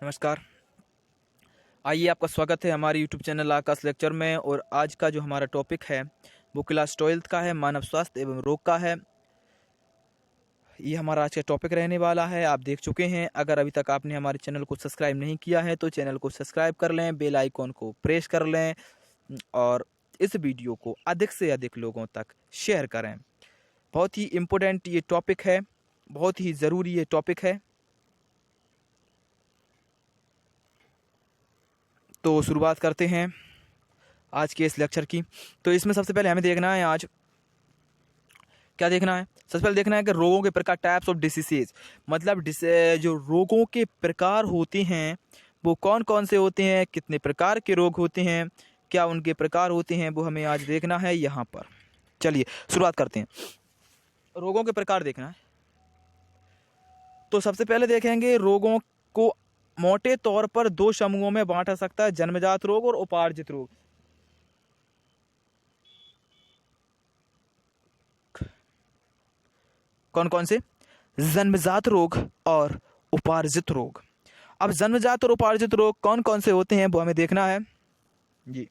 नमस्कार। आइए, आपका स्वागत है हमारे यूट्यूब चैनल आकाश लेक्चर में। और आज का जो हमारा टॉपिक है वो क्लास 12th का है, मानव स्वास्थ्य एवं रोग का है। ये हमारा आज का टॉपिक रहने वाला है। आप देख चुके हैं। अगर अभी तक आपने हमारे चैनल को सब्सक्राइब नहीं किया है तो चैनल को सब्सक्राइब कर लें, बेल आइकॉन को प्रेस कर लें और इस वीडियो को अधिक से अधिक लोगों तक शेयर करें। बहुत ही इम्पोर्टेंट ये टॉपिक है, बहुत ही ज़रूरी ये टॉपिक है। तो शुरुआत करते हैं आज के इस लेक्चर की। तो इसमें सबसे पहले हमें देखना है, आज क्या देखना है, सबसे पहले देखना है कि रोगों के प्रकार, टाइप्स ऑफ डिसीजेज, मतलब जो रोगों के प्रकार होते हैं वो कौन कौन से होते हैं, कितने प्रकार के रोग होते हैं, क्या उनके प्रकार होते हैं, वो हमें आज देखना है यहाँ पर। चलिए शुरुआत करते हैं। रोगों के प्रकार देखना है तो सबसे पहले देखेंगे रोगों को मोटे तौर पर दो समूहों में बांटा सकता है, जन्मजात रोग और उपार्जित रोग। कौन कौन से? जन्मजात रोग और उपार्जित रोग। अब जन्मजात और उपार्जित रोग कौन कौन से होते हैं वो हमें देखना है जी।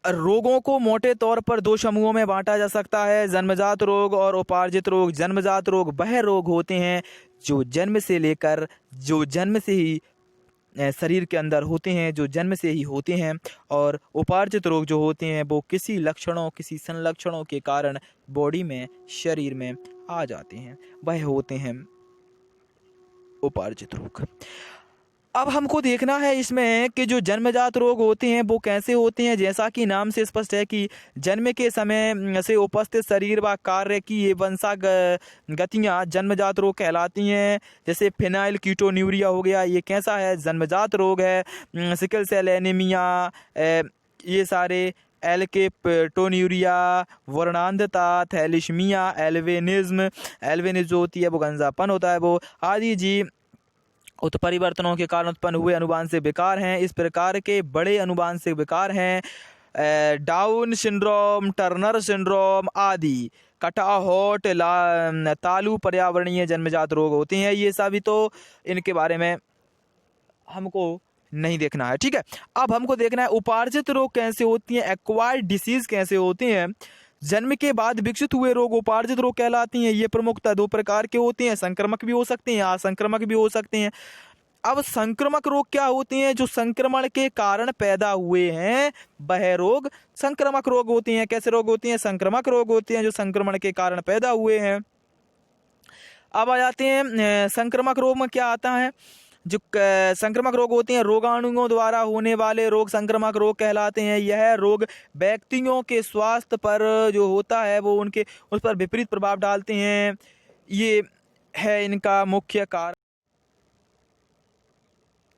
रोगों को मोटे तौर पर दो समूहों में बांटा जा सकता है, जन्मजात रोग और उपार्जित रोग। जन्मजात रोग वह रोग होते हैं जो जन्म से ही शरीर के अंदर होते हैं, जो जन्म से ही होते हैं। और उपार्जित रोग जो होते हैं वो किसी संलक्षणों के कारण बॉडी में, शरीर में आ जाते हैं, वह होते हैं उपार्जित रोग। अब हमको देखना है इसमें कि जो जन्मजात रोग होते हैं वो कैसे होते हैं। जैसा कि नाम से स्पष्ट है कि जन्म के समय से उपस्थित शरीर व कार्य की ये गतियाँ जन्मजात रोग कहलाती हैं। जैसे फिनाइल कीटोन्यूरिया हो गया, ये कैसा है? जन्मजात रोग है। सिकल सेल एनीमिया, ये सारे एल्केप्टोन्यूरिया, वर्णांधता, थैलिस्मिया, एल्वेनिज्म जो होती है वो गंजापन होता है वो आदि जी उत्परिवर्तनों के कारण उत्पन्न हुए अनुवांशिक विकार हैं। इस प्रकार के बड़े अनुवांशिक विकार हैं डाउन सिंड्रोम, टर्नर सिंड्रोम आदि। कटाहोट, तालु पर्यावरणीय जन्मजात रोग होते हैं ये सभी। तो इनके बारे में हमको नहीं देखना है, ठीक है। अब हमको देखना है उपार्जित रोग कैसे होती हैं, एक्वायर्ड डिसीज कैसे होते हैं। जन्म के बाद विकसित हुए रोग उपार्जित रोग कहलाती हैं। ये प्रमुखतः दो प्रकार के होते हैं, संक्रमक भी हो सकते हैं, असंक्रमक भी हो सकते हैं। अब संक्रमक रोग क्या होते हैं? जो संक्रमण के कारण पैदा हुए हैं वह रोग संक्रमक रोग होते हैं। कैसे रोग होते हैं? संक्रमक रोग होते हैं जो संक्रमण के कारण पैदा हुए हैं। अब आ जाते हैं संक्रमक रोग में क्या आता है। जो संक्रमक रोग होते हैं, रोगाणुओं द्वारा होने वाले रोग संक्रमक रोग कहलाते हैं। यह रोग व्यक्तियों के स्वास्थ्य पर जो होता है वो उस पर विपरीत प्रभाव डालते हैं। ये है इनका मुख्य कारण।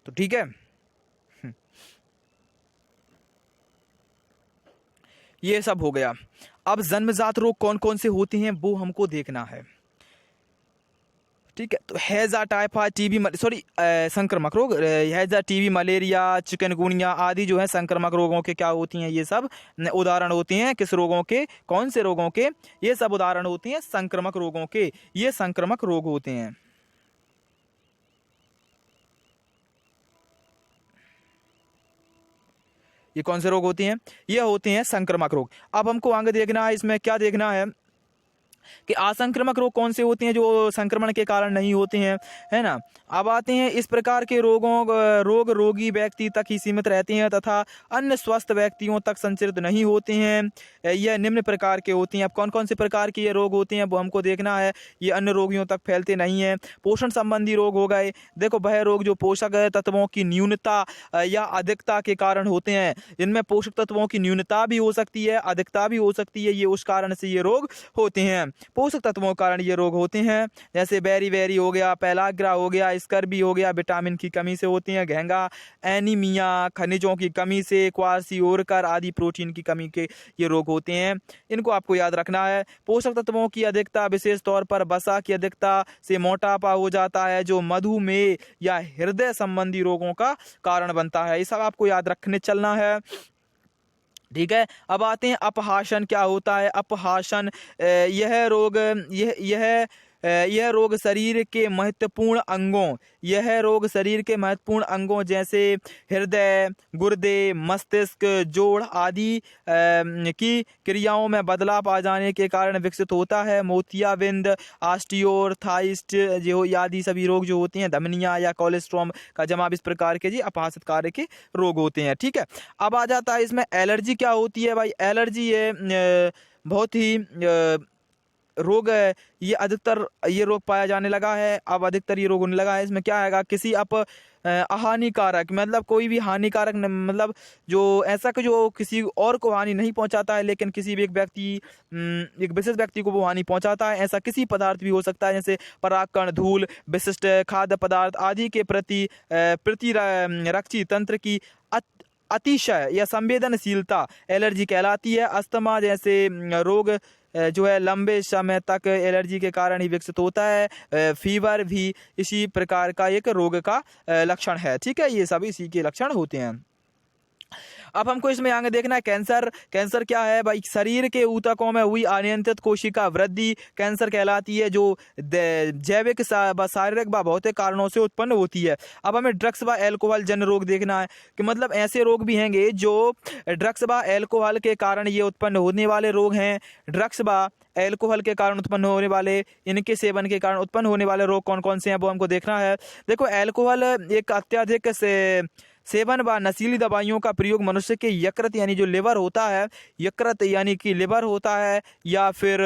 तो ठीक है, ये सब हो गया। अब जन्मजात रोग कौन कौन से होते हैं वो हमको देखना है, ठीक है। तो हैजा, टाइफाइड, टीबी, संक्रमक रोग, हैजा, टीबी, मलेरिया, चिकनगुनिया आदि जो है संक्रमक रोगों के क्या होती हैं, ये सब उदाहरण होते हैं। किस रोगों के? कौन से रोगों के? ये सब उदाहरण होते हैं संक्रमक रोगों के। ये संक्रमक रोग होते हैं। ये कौन से रोग होते हैं? ये होते हैं संक्रमक रोग। अब हमको आगे देखना है, इसमें क्या देखना है कि असंक्रामक रोग कौन से होते हैं, जो संक्रमण के कारण नहीं होते हैं, है ना। अब आते हैं इस प्रकार के रोग रोगी व्यक्ति तक ही सीमित रहते हैं तथा अन्य स्वस्थ व्यक्तियों तक संचरित नहीं होते हैं। यह निम्न प्रकार के होते हैं। अब कौन कौन से प्रकार के ये रोग होते हैं वो हमको देखना है। ये अन्य रोगियों तक फैलते नहीं हैं। पोषण संबंधी रोग हो गए। देखो, वह रोग जो पोषक तत्वों की न्यूनता या अधिकता के कारण होते हैं। इनमें पोषक तत्वों की न्यूनता भी हो सकती है, अधिकता भी हो सकती है। ये उस कारण से ये रोग होते हैं, पोषक तत्वों के कारण ये रोग होते हैं। जैसे बेरी हो गया, पेलाग्रा हो गया, स्कर्बी हो गया, विटामिन की कमी से होती है। घेंगा, एनीमिया, खनिजों की कमी से, क्वारसियोरकर आदि प्रोटीन की कमी के ये रोग होते हैं। इनको आपको याद रखना है। पोषक तत्वों की अधिकता, विशेष तौर पर वसा की अधिकता से मोटापा हो जाता है, जो मधुमेह या हृदय संबंधी रोगों का कारण बनता है। ये सब आपको याद रखने चलना है। ठीक है। अब आते हैं अपहासन क्या होता है। अपहासन यह रोग यह रोग शरीर के महत्वपूर्ण अंगों जैसे हृदय, गुर्दे, मस्तिष्क, जोड़ आदि की क्रियाओं में बदलाव आ जाने के कारण विकसित होता है। मोतियाबिंद, ऑस्टियोआर्थराइटिस जो आदि सभी रोग जो होते हैं, धमनियां या कोलेस्ट्रॉम का जमाव, इस प्रकार के जी अपहासित कार्य के रोग होते हैं। ठीक है। अब आ जाता है इसमें एलर्जी क्या होती है भाई। एलर्जी ये बहुत ही रोग है, ये अधिकतर ये रोग पाया जाने लगा है। अब अधिकतर ये रोग होने लगा है। इसमें क्या आएगा, किसी अहानिकारक, मतलब कोई भी हानिकारक मतलब जो ऐसा कि जो किसी और को हानि नहीं पहुंचाता है, लेकिन किसी भी एक विशेष व्यक्ति को वो हानि पहुंचाता है, ऐसा किसी पदार्थ भी हो सकता है, जैसे परागकण, धूल, विशिष्ट खाद्य पदार्थ आदि के प्रति प्रतिरक्षी तंत्र की अतिशय या संवेदनशीलता एलर्जी कहलाती है। अस्थमा जैसे रोग जो है लंबे समय तक एलर्जी के कारण ही विकसित होता है। फीवर भी इसी प्रकार का एक रोग का लक्षण है। ठीक है, ये सभी इसी के लक्षण होते हैं। अब हमको इसमें आगे देखना है कैंसर। कैंसर क्या है भाई, शरीर के ऊतकों में हुई अनियंत्रित कोशिका वृद्धि कैंसर कहलाती है, जो जैविक शारीरिक व भौतिक कारणों से उत्पन्न होती है। अब हमें ड्रग्स व एल्कोहल जन्य रोग देखना है कि मतलब ऐसे रोग भी हैंगे जो ड्रग्स व एल्कोहल के कारण ये उत्पन्न होने वाले रोग हैं। ड्रग्स व एल्कोहल के कारण उत्पन्न होने वाले, इनके सेवन के कारण उत्पन्न होने वाले रोग कौन कौन से हैं वो हमको देखना है। देखो, एल्कोहल एक अत्यधिक सेवन व नशीली दवाइयों का प्रयोग मनुष्य के यकृत यानी जो लिवर होता है, यकृत यानी कि लिवर होता है, या फिर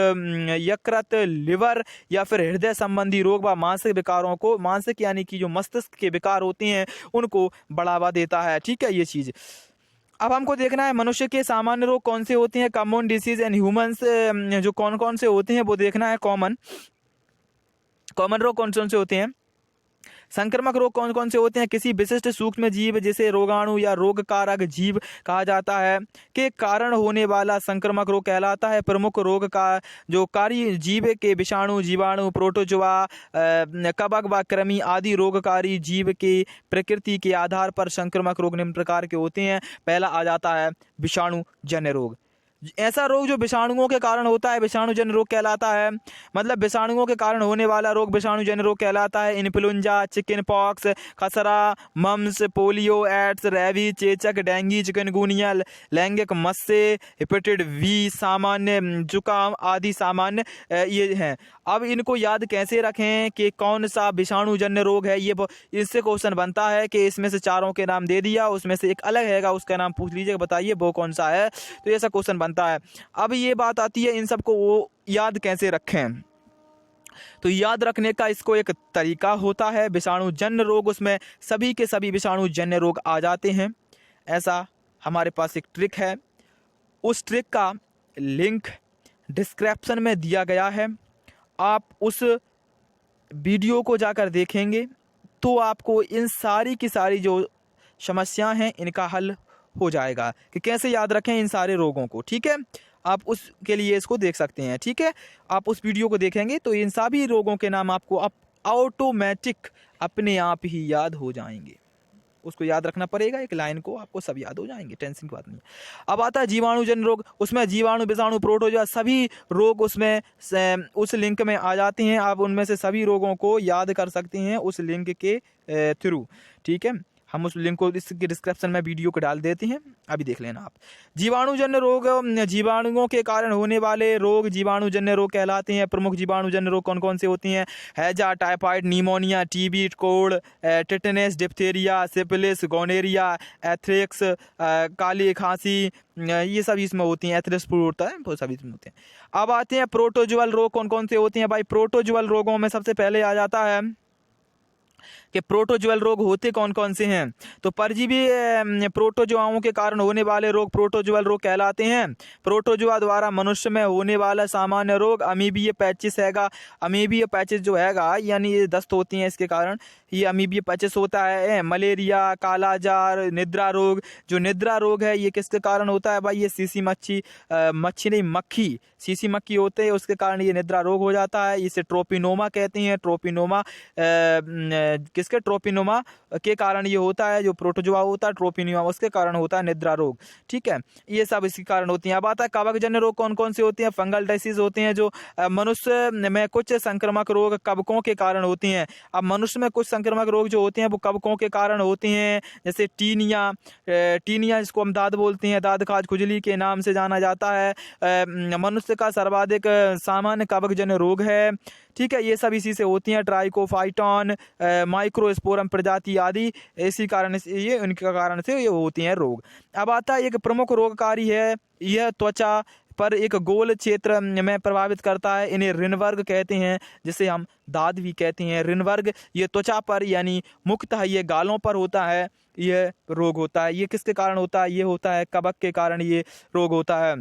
यकृत, लिवर या फिर हृदय संबंधी रोग व मानसिक यानी कि जो मस्तिष्क के विकार होते हैं उनको बढ़ावा देता है। ठीक है, ये चीज़। अब हमको देखना है मनुष्य के सामान्य रोग कौन से होते हैं, कॉमन डिसीज एंड ह्यूमंस जो कौन कौन से होते हैं वो देखना है। कॉमन रोग कौन कौन से होते हैं, संक्रामक रोग कौन कौन से होते हैं, किसी विशिष्ट सूक्ष्म जीव जिसे रोगाणु या रोगकारक जीव कहा जाता है के कारण होने वाला संक्रामक रोग कहलाता है। प्रमुख रोग का जो कारी जीव के विषाणु, जीवाणु, प्रोटोजोआ, कवक व कृमि आदि रोगकारी जीव के प्रकृति के आधार पर संक्रामक रोग निम्न प्रकार के होते हैं। पहला आ जाता है विषाणु जन्य रोग। ऐसा रोग जो विषाणुओं के कारण होता है विषाणुजन्य रोग कहलाता है। मतलब विषाणुओं के कारण होने वाला रोग विषाणुजन्य रोग कहलाता है। इन्फ्लुएंजा, चिकन पॉक्स, खसरा, मम्स, पोलियो, एड्स, रेबीज, चेचक, डेंगू, चिकनगुनिया, लैंगिक मस्से, हेपेटाइटिस बी, सामान्य जुकाम आदि सामान्य ये हैं। अब इनको याद कैसे रखें कि कौन सा विषाणुजन्य रोग है, ये इससे क्वेश्चन बनता है कि इसमें से चारों के नाम दे दिया, उसमें से एक अलग हैगा, उसका नाम पूछ लीजिए, बताइए वो कौन सा है, तो ऐसा क्वेश्चन बनता है। अब ये बात आती है इन सबको वो याद कैसे रखें, तो याद रखने का इसको एक तरीका होता है। विषाणुजन्य रोग, उसमें सभी के सभी विषाणुजन्य रोग आ जाते हैं। ऐसा हमारे पास एक ट्रिक है, उस ट्रिक का लिंक डिस्क्रिप्शन में दिया गया है। आप उस वीडियो को जाकर देखेंगे तो आपको इन सारी की सारी जो समस्याएं हैं इनका हल हो जाएगा कि कैसे याद रखें इन सारे रोगों को। ठीक है, आप उसके लिए इसको देख सकते हैं। ठीक है, आप उस वीडियो को देखेंगे तो इन सभी रोगों के नाम आपको ऑटोमेटिक अपने आप ही याद हो जाएंगे। उसको याद रखना पड़ेगा, एक लाइन को, आपको सब याद हो जाएंगे, टेंशन की बात नहीं। अब आता है जीवाणुजन्य रोग, उसमें जीवाणु, विषाणु, प्रोटोजोआ सभी रोग उसमें उस लिंक में आ जाते हैं। आप उनमें से सभी रोगों को याद कर सकते हैं उस लिंक के थ्रू। ठीक है, हम उस लिंक को इसके डिस्क्रिप्शन में वीडियो को डाल देते हैं, अभी देख लेना आप। जीवाणुजन्य रोग, जीवाणुओं के कारण होने वाले रोग जीवाणुजन्य रोग कहलाते हैं। प्रमुख जीवाणुजन्य रोग कौन कौन से होते हैं, हैजा, typhoid, pneumonia, TB, cold, tetanus, diphtheria, syphilis, gonorrhoea, anthrax, काली खांसी, ये सभी इसमें होती हैं। एथ्रेक्स होता है, वो सभी इसमें होते हैं। अब आते हैं प्रोटोजुअल रोग कौन कौन से होते हैं भाई। प्रोटोजुअल रोगों में सबसे पहले आ जाता है कि प्रोटोजुअल रोग होते कौन कौन से हैं, तो परजीवी प्रोटोजुआओं के कारण होने वाले रोग प्रोटोजुअल रोग कहलाते हैं। प्रोटोजुआ द्वारा मनुष्य में होने वाला सामान्य रोग अमीबिया पैचिस हैगा। अमीबिया पैचिस जो हैगा यानी ये दस्त होती हैं, इसके कारण ये अमीबिया पैचिस होता है। मलेरिया, कालाजार, निद्रा रोग, जो निद्रा रोग है ये किसके कारण होता है भाई, ये सीसी मच्छी नहीं मक्खी, सीसी मक्खी होते हैं, उसके कारण ये निद्रा रोग हो जाता है। इसे ट्रोपिनोमा कहते हैं। ट्रोपिनोमा किसके ट्रोपिनोमा के कारण ये होता है, जो प्रोटोजोआ होता है ट्रोपिनोमा उसके कारण होता है निद्रा रोग। ठीक है, ये सब इसी कारण होती हैं। अब आता है कवकजन्य रोग कौन कौन से होते हैं। फंगल डिसीज होते हैं जो मनुष्य में कुछ संक्रामक रोग कवकों के कारण होती हैं। अब मनुष्य में कुछ संक्रामक रोग जो होते हैं वो कवकों के कारण होते हैं, जैसे टीनिया, टीनिया जिसको हम दाद बोलते हैं, दाद खाज खुजली के नाम से जाना जाता है, मनुष्य का सर्वाधिक सामान्य कवकजन्य रोग है। ठीक है, ये सब इसी से होती हैं। ट्राइकोफाइटॉन, माइक्रोस्पोरम प्रजाति आदि इसी कारण से ये उनके कारण से ये होती हैं रोग। अब आता है एक प्रमुख रोगकारी है, यह त्वचा पर एक गोल क्षेत्र में प्रभावित करता है, इन्हें रिनवर्ग कहते हैं, जिसे हम दाद भी कहते हैं। रिनवर्ग ये त्वचा पर यानी मुख्यतः ये गालों पर होता है, यह रोग होता है। ये किसके कारण होता है, ये होता है कवक के कारण ये रोग होता है।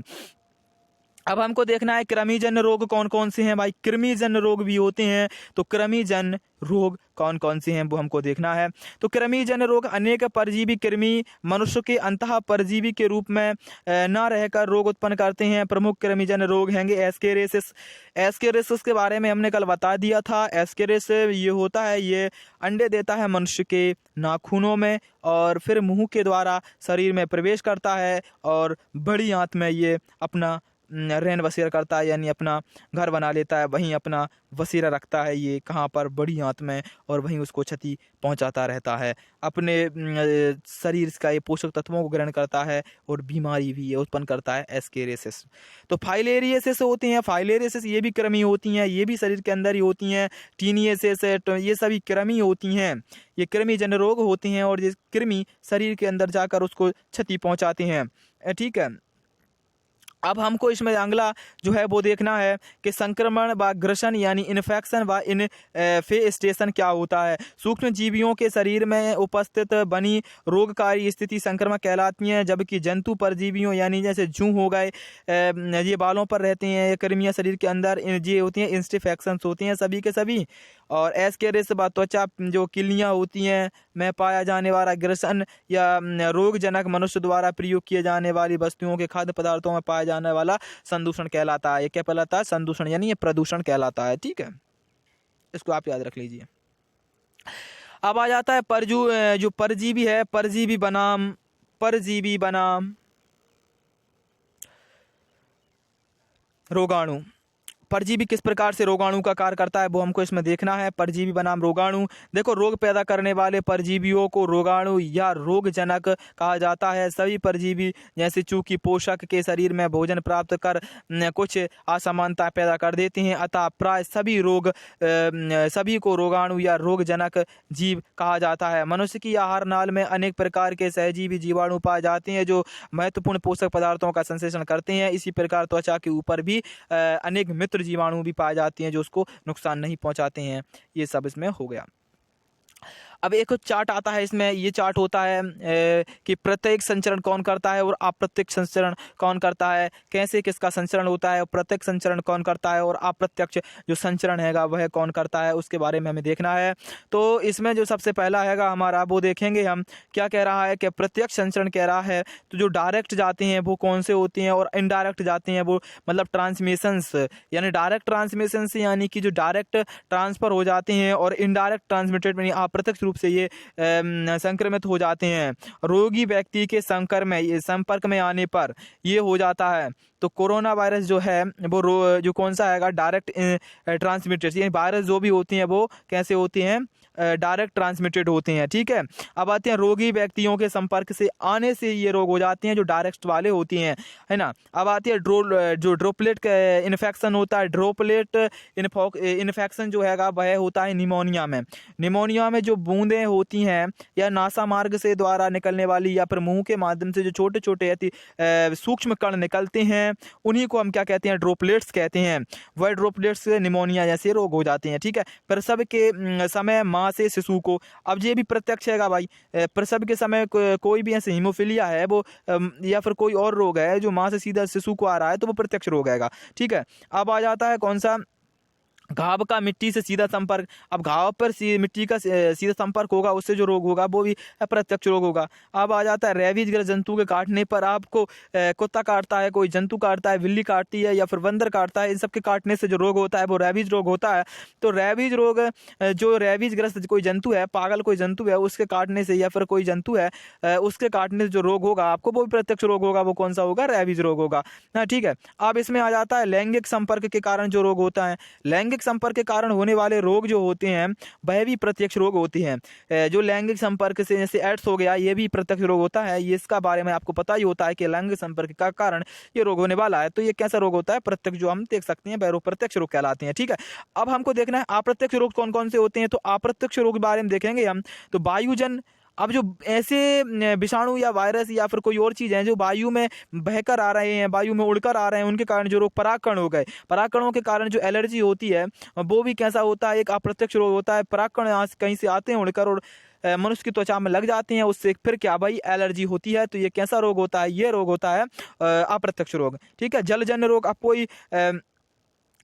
अब हमको देखना है कृमिजन्य रोग कौन कौन से हैं भाई। कृमिजन्य रोग भी होते हैं, तो कृमिजन्य रोग कौन कौन से हैं वो हमको देखना है। तो कृमिजन्य रोग अनेक परजीवी कृमि मनुष्य के अंतः परजीवी के रूप में न रहकर रोग उत्पन्न करते हैं। प्रमुख कृमिजन्य रोग हैंगे एस्केरियासिस। एस्केरियासिस के बारे में हमने कल बता दिया था। एस्केरियासिस ये होता है, ये अंडे देता है मनुष्य के नाखूनों में और फिर मुंह के द्वारा शरीर में प्रवेश करता है और बड़ी आंत में ये अपना रहन बसेरा करता है, यानी अपना घर बना लेता है, वहीं अपना बसेरा रखता है ये कहाँ पर, बड़ी आंत में, और वहीं उसको क्षति पहुंचाता रहता है। अपने शरीर का ये पोषक तत्वों को ग्रहण करता है और बीमारी भी ये उत्पन्न करता है एस्केरियासिस। तो फाइलेरियासिस होती हैं, फाइलेरियासिस ये भी कृमि होती हैं, ये भी शरीर के अंदर ही होती हैं। टीनियासिस ये सभी कृमि होती हैं, ये कृमिजन्य रोग होती हैं और ये कृमि शरीर के अंदर जाकर उसको क्षति पहुँचाते हैं। ठीक है, अब हमको इसमें अगला जो है वो देखना है कि संक्रमण व ग्रसन यानी इन्फेक्शन व इन्फेस्टेशन क्या होता है। सूक्ष्म जीवियों के शरीर में उपस्थित बनी रोगकारी स्थिति संक्रमण कहलाती है, जबकि जंतु परजीवियों यानी जैसे जूं हो गए, ये बालों पर रहते हैं, ये कृमियां शरीर के अंदर ये होती हैं, इन्फेक्शंस होती हैं सभी के सभी। और एस्केरियासिस व त्वचा जो किलियाँ होती हैं में पाया जाने वाला ग्रसन या रोगजनक मनुष्य द्वारा प्रयोग किए जाने वाली वस्तुओं के खाद्य पदार्थों में पाया जाने वाला संदूषण कहलाता है। ये क्या कहलाता है, संदूषण, यानी ये प्रदूषण कहलाता है। ठीक है, इसको आप याद रख लीजिए। अब आ जाता है जो परजीवी है, परजीवी बनाम रोगाणु। परजीवी किस प्रकार से रोगाणु का कार्य करता है वो हमको इसमें देखना है। परजीवी बनाम रोगाणु, देखो रोग पैदा करने वाले परजीवियों को रोगाणु या रोगजनक कहा जाता है। सभी परजीवी जैसे चूंकि पोषक के शरीर में भोजन प्राप्त कर कुछ असमानता पैदा कर देते हैं, अतः प्राय सभी को रोगाणु या रोगजनक जीव कहा जाता है। मनुष्य की आहार नाल में अनेक प्रकार के सहजीवी जीवाणु पाए जाते हैं जो महत्वपूर्ण पोषक पदार्थों का संश्लेषण करते हैं। इसी प्रकार त्वचा के ऊपर भी अनेक मित्र जीवाणु भी पाए जाते हैं जो उसको नुकसान नहीं पहुंचाते हैं। ये सब इसमें हो गया। अब एक चार्ट आता है इसमें, ये चार्ट होता है कि प्रत्येक संचरण कौन करता है और अप्रत्यक्ष संचरण कौन करता है, कैसे किसका संचरण होता है, प्रत्यक्ष संचरण कौन करता है और अप्रत्यक्ष जो संचरण हैगा वह कौन करता है, उसके बारे में हमें देखना है। तो इसमें जो सबसे पहला हैगा हमारा वो देखेंगे हम, क्या कह रहा है कि प्रत्यक्ष संचरण कह रहा है तो जो डायरेक्ट जाते हैं वो कौन से होते हैं और इनडायरेक्ट जाते हैं वो मतलब ट्रांसमिशंस, यानी डायरेक्ट ट्रांसमिशन से यानी कि जो डायरेक्ट ट्रांसफर हो जाते हैं और इनडायरेक्ट ट्रांसमिटेड यानी अप्रत्यक्ष रूप से ये संक्रमित हो जाते हैं। रोगी व्यक्ति के संपर्क में आने पर ये हो जाता है। तो कोरोना वायरस जो है वो जो कौन सा हैगा, डायरेक्ट ट्रांसमिटेड, यानी वायरस जो भी होती हैं वो कैसे होती हैं, डायरेक्ट ट्रांसमिटेड होते हैं। ठीक है, अब आते हैं रोगी व्यक्तियों के संपर्क से आने से ये रोग हो जाते हैं जो डायरेक्ट वाले होती हैं, है ना। अब आती है जो ड्रोपलेट इन्फेक्शन होता है। ड्रोपलेट इन्फेक्शन जो हैगा वह होता है निमोनिया में। निमोनिया में जो बूंदें होती हैं या नासा मार्ग से द्वारा निकलने वाली या फिर मुंह के माध्यम से जो छोटे छोटे अति सूक्ष्म कण निकलते हैं उन्हीं को हम क्या कहते हैं, ड्रोपलेट्स कहते हैं। वह ड्रोपलेट्स से निमोनिया जैसे रोग हो जाते हैं। ठीक है, प्रसव के समय माँ से शिशु को, अब ये भी प्रत्यक्ष हैगा भाई, प्रसव के समय कोई भी ऐसे हीमोफीलिया है वो या फिर कोई और रोग है जो माँ से सीधा शिशु को आ रहा है तो वो प्रत्यक्ष रोग हैगा। ठीक है, अब आ जाता है कौन सा, घाव का मिट्टी से सीधा संपर्क, अब घाव पर मिट्टी का सीधा संपर्क होगा, उससे जो रोग होगा वो भी अप्रत्यक्ष रोग होगा। अब आ जाता है रेबीज ग्रस्त जंतु के काटने पर। आपको कुत्ता काटता है, कोई जंतु काटता है, बिल्ली काटती है या फिर बंदर काटता है, इन सब के काटने से जो रोग होता है वो रेबीज रोग होता है। तो रेबीज रोग जो रेबीज ग्रस्त कोई जंतु है, पागल कोई जंतु है, उसके काटने से या फिर कोई जंतु है उसके काटने से जो रोग होगा आपको वो भी प्रत्यक्ष रोग होगा। वो कौन सा होगा? रेबीज रोग होगा। हाँ, ठीक है। अब इसमें आ जाता है लैंगिक संपर्क के कारण जो रोग होता है। लैंगिक संपर्क के कारण होने वाले रोग जो होते हैं वह भी प्रत्यक्ष रोग होती हैं। जो लैंगिक संपर्क से जैसे एड्स हो गया, ये भी प्रत्यक्ष रोग होता है। ये इसका बारे में आपको पता ही होता है कि लैंगिक संपर्क का कारण ये रोग होने वाला है। तो ये कैसा रोग होता है? प्रत्यक्ष, जो हम देख सकते हैं वह रोग प्रत्यक्ष रोग कहलाते हैं। ठीक है, अब हमको देखना है अप्रत्यक्ष रोग कौन कौन से होते हैं। तो अप्रत्यक्ष रोग के बारे में देखेंगे हम। तो वायुजन, अब जो ऐसे विषाणु या वायरस या फिर कोई और चीज़ है जो वायु में बहकर आ रहे हैं, वायु में उड़कर आ रहे हैं, उनके कारण जो रोग परागकण हो गए, परागकणों के कारण जो एलर्जी होती है वो भी कैसा होता है? एक अप्रत्यक्ष रोग होता है। परागकण यहाँ से कहीं से आते हैं उड़कर और मनुष्य की त्वचा में लग जाते हैं, उससे फिर क्या भाई? एलर्जी होती है। तो ये कैसा रोग होता है? ये रोग होता है अप्रत्यक्ष रोग। ठीक है, जलजन्य रोग। अब कोई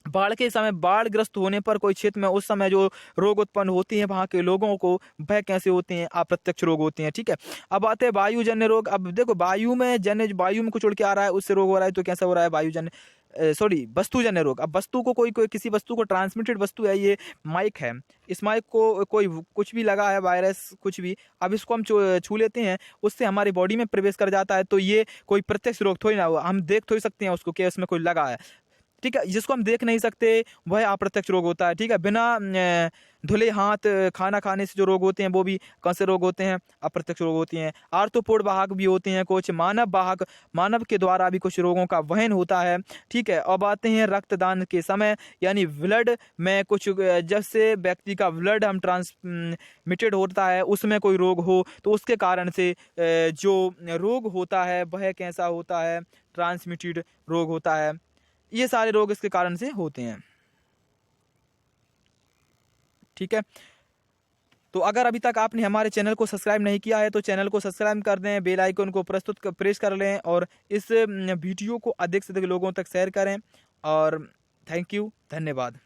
बाढ़ के समय, बाढ़ग्रस्त होने पर कोई क्षेत्र में उस समय जो रोग उत्पन्न होती हैं वहाँ के लोगों को, वह कैसे होते हैं? अप्रत्यक्ष रोग होते हैं। ठीक है, अब आते हैं वायुजन्य रोग। अब देखो, वायु में कुछ उड़ के आ रहा है, उससे रोग हो रहा है, तो कैसा हो रहा है? वस्तुजन्य रोग। अब वस्तु को कोई किसी वस्तु को, ट्रांसमिटेड वस्तु है, ये माइक है, इस माइक को कोई कुछ भी लगा है, वायरस कुछ भी, अब इसको हम छू लेते हैं, उससे हमारी बॉडी में प्रवेश कर जाता है। तो ये कोई प्रत्यक्ष रोग थोड़ी ना हुआ, हम देख थोड़ी सकते हैं उसको कि उसमें कोई लगा है। ठीक है, जिसको हम देख नहीं सकते वह अप्रत्यक्ष रोग होता है। ठीक है, बिना धुले हाथ खाना खाने से जो रोग होते हैं वो भी कौन से रोग होते हैं? अप्रत्यक्ष रोग होते हैं। आर्थ्रोपोड वाहक भी होते हैं कुछ, मानव वाहक, मानव के द्वारा भी कुछ रोगों का वहन होता है। ठीक है, अब आते हैं रक्तदान के समय, यानी ब्लड में कुछ, जैसे व्यक्ति का ब्लड हम ट्रांसमिटेड होता है, उसमें कोई रोग हो तो उसके कारण से जो रोग होता है वह कैसा होता है? ट्रांसमिटेड रोग होता है। ये सारे रोग इसके कारण से होते हैं। ठीक है, तो अगर अभी तक आपने हमारे चैनल को सब्सक्राइब नहीं किया है तो चैनल को सब्सक्राइब कर दें, बेल आइकन को प्रेस कर लें और इस वीडियो को अधिक से अधिक लोगों तक शेयर करें। और थैंक यू, धन्यवाद।